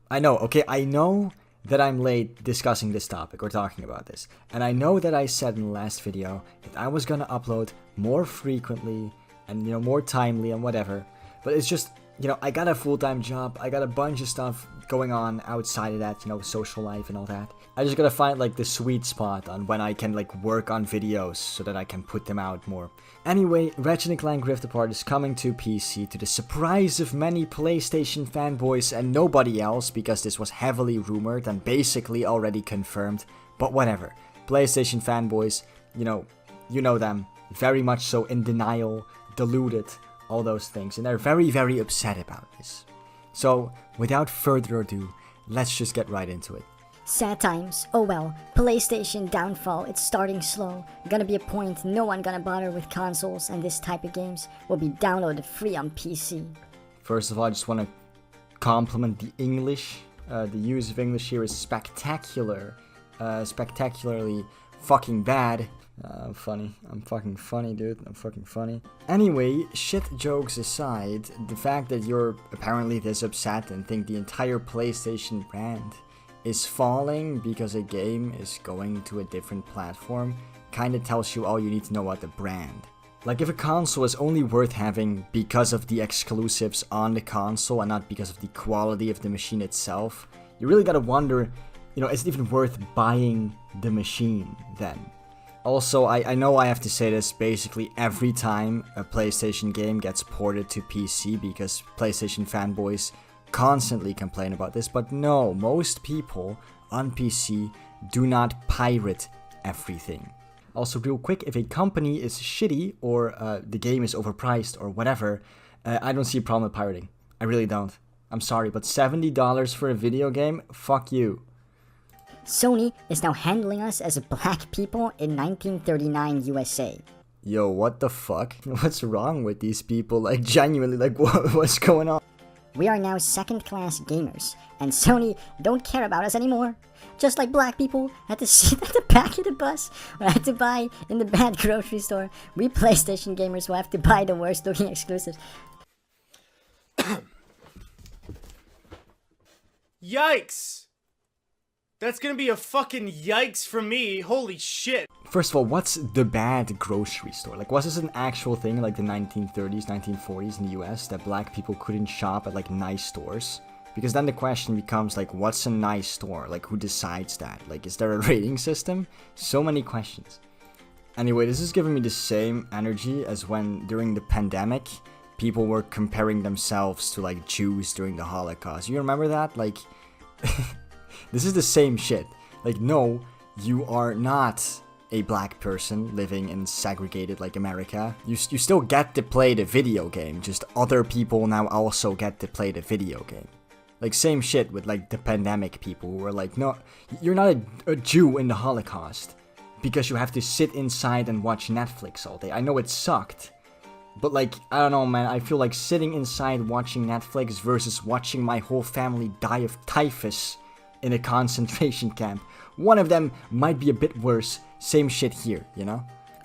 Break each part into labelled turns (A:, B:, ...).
A: I know, okay, I know that I'm late discussing this topic or talking about this. And I know that I said in the last video that I was gonna upload more frequently and, more timely and whatever. But it's just, I got a full-time job, I got a bunch of stuff going on outside of that, social life and all that. I just gotta find, the sweet spot on when I can, work on videos so that I can put them out more. Anyway, Ratchet and Clank Rift Apart is coming to PC to the surprise of many PlayStation fanboys and nobody else, because this was heavily rumored and basically already confirmed. But whatever. PlayStation fanboys, you know them, very much so in denial, deluded, all those things, and they're very, very upset about this. So, without further ado, let's just get right into it.
B: Sad times. Oh well. PlayStation downfall. It's starting slow. Gonna be a point no one gonna bother with consoles, and this type of games will be downloaded free on PC.
A: First of all, I just want to compliment the English. The use of English here is spectacular. Spectacularly fucking bad. I'm funny. I'm fucking funny, dude. I'm fucking funny. Anyway, shit jokes aside, the fact that you're apparently this upset and think the entire PlayStation brand is falling because a game is going to a different platform kinda tells you all you need to know about the brand. Like, if a console is only worth having because of the exclusives on the console and not because of the quality of the machine itself, you really gotta wonder, is it even worth buying the machine then? Also, I know I have to say this basically every time a PlayStation game gets ported to PC because PlayStation fanboys constantly complain about this, but no, most people on PC do not pirate everything. Also, real quick, if a company is shitty or the game is overpriced or whatever, I don't see a problem with pirating. I really don't. I'm sorry, but $70 for a video game? Fuck you.
B: Sony is now handling us as black people in 1939 USA.
A: Yo, what the fuck? What's wrong with these people? Like, genuinely, what's going on?
B: We are now second-class gamers, and Sony don't care about us anymore. Just like black people had to sit at the back of the bus or had to buy in the bad grocery store, we PlayStation gamers will have to buy the worst-looking exclusives.
C: Yikes! That's gonna be a fucking yikes for me, holy shit!
A: First of all, what's the bad grocery store? Was this an actual thing like the 1930s, 1940s in the US that black people couldn't shop at nice stores? Because then the question becomes what's a nice store? Who decides that? Is there a rating system? So many questions. Anyway, this is giving me the same energy as when during the pandemic people were comparing themselves to Jews during the Holocaust. You remember that? This is the same shit. No, you are not a black person living in segregated America. You still get to play the video game, just other people now also get to play the video game. Same shit with the pandemic people who were no, you're not a Jew in the Holocaust because you have to sit inside and watch Netflix all day. I know it sucked, but I don't know, man, I feel sitting inside watching Netflix versus watching my whole family die of typhus in a concentration camp. One of them might be a bit worse. Same shit here,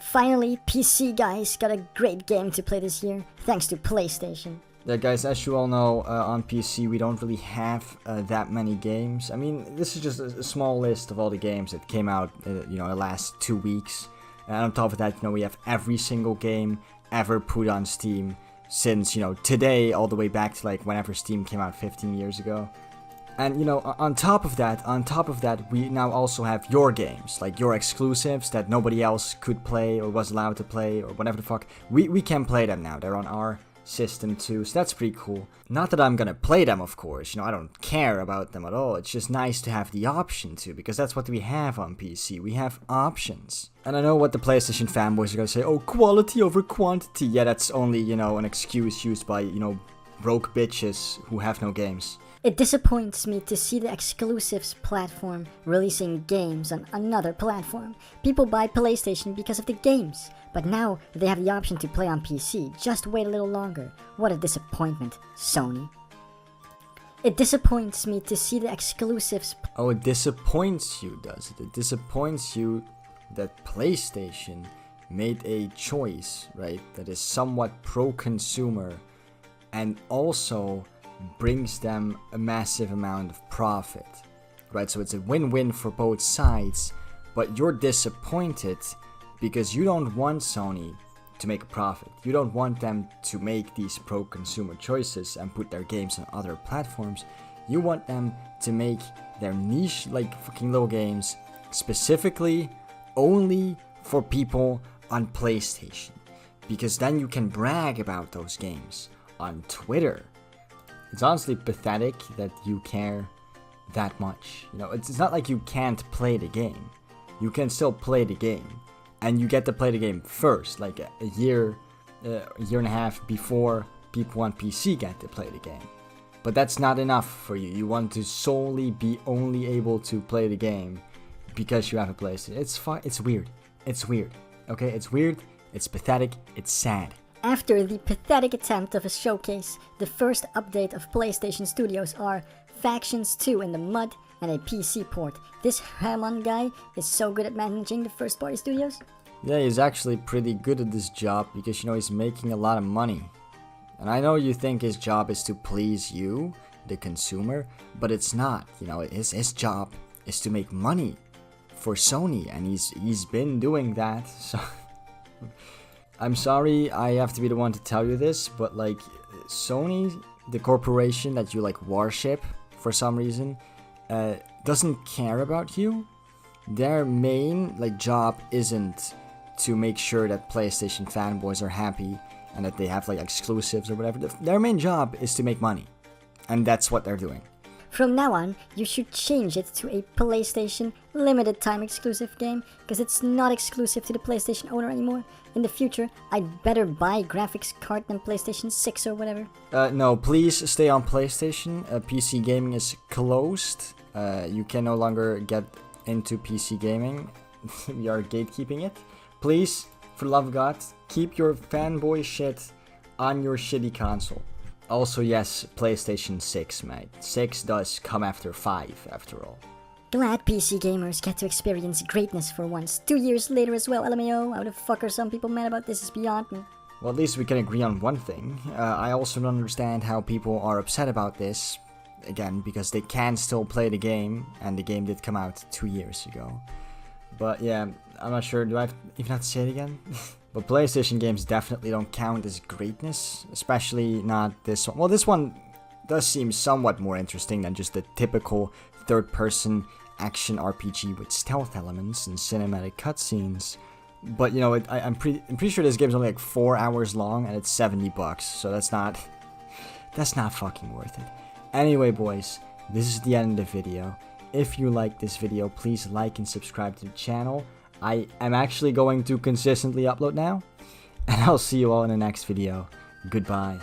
B: Finally, PC guys got a great game to play this year, thanks to PlayStation.
A: Yeah, guys, as you all know, on PC we don't really have that many games. I mean, this is just a small list of all the games that came out, the last 2 weeks. And on top of that, we have every single game ever put on Steam since, today all the way back to whenever Steam came out 15 years ago. And, on top of that, we now also have your games, your exclusives that nobody else could play or was allowed to play or whatever the fuck. We can play them now. They're on our system too, so that's pretty cool. Not that I'm gonna play them, of course, I don't care about them at all. It's just nice to have the option to, because that's what we have on PC. We have options. And I know what the PlayStation fanboys are gonna say, oh, quality over quantity. Yeah, that's only, an excuse used by, broke bitches who have no games.
B: It disappoints me to see the exclusives platform releasing games on another platform. People buy PlayStation because of the games, but now they have the option to play on PC. Just wait a little longer. What a disappointment, Sony. It disappoints me to see the exclusives.
A: Oh, it disappoints you, does it? It disappoints you that PlayStation made a choice, right, that is somewhat pro-consumer and also brings them a massive amount of profit, right? So it's a win-win for both sides, but you're disappointed because you don't want Sony to make a profit. You don't want them to make these pro-consumer choices and put their games on other platforms. You want them to make their niche, like fucking little games, specifically only for people on PlayStation. Because then you can brag about those games on Twitter. It's honestly pathetic that you care that much. You know, it's not like you can't play the game. You can still play the game. And you get to play the game first, like a year and a half before people on PC get to play the game. But that's not enough for you. You want to solely be only able to play the game because you have a PlayStation. It's weird. It's weird. Okay, it's weird. It's pathetic. It's sad.
B: After the pathetic attempt of a showcase, the first update of PlayStation Studios are Factions 2 in the mud and a PC port. This Herman guy is so good at managing the first-party studios.
A: Yeah, he's actually pretty good at this job because, you know, he's making a lot of money. And I know you think his job is to please you, the consumer, but it's not. You know, his job is to make money for Sony, and he's been doing that. So I'm sorry I have to be the one to tell you this, but like Sony, the corporation that you like worship for some reason, doesn't care about you. Their main job isn't to make sure that PlayStation fanboys are happy and that they have exclusives or whatever. Their main job is to make money, and that's what they're doing.
B: From now on, you should change it to a PlayStation limited time exclusive game, because it's not exclusive to the PlayStation owner anymore. In the future, I'd better buy graphics card than PlayStation 6 or whatever.
A: No, please stay on PlayStation. PC gaming is closed. You can no longer get into PC gaming. We are gatekeeping it. Please, for the love of God, keep your fanboy shit on your shitty console. Also, yes, PlayStation 6, mate. 6 does come after 5, after all.
B: Glad PC gamers get to experience greatness for once. 2 years later as well, LMAO. How the fuck are some people mad about this is beyond me.
A: Well, at least we can agree on one thing. I also don't understand how people are upset about this. Again, because they can still play the game, and the game did come out 2 years ago. But yeah, I'm not sure, do I even have to say it again? But PlayStation games definitely don't count as greatness, especially not this one. Well, this one does seem somewhat more interesting than just the typical third-person action RPG with stealth elements and cinematic cutscenes. But, you know, I'm pretty sure this game's only 4 hours long, and it's $70, so that's not fucking worth it. Anyway, boys, this is the end of the video. If you like this video, please like and subscribe to the channel. I am actually going to consistently upload now, and I'll see you all in the next video. Goodbye.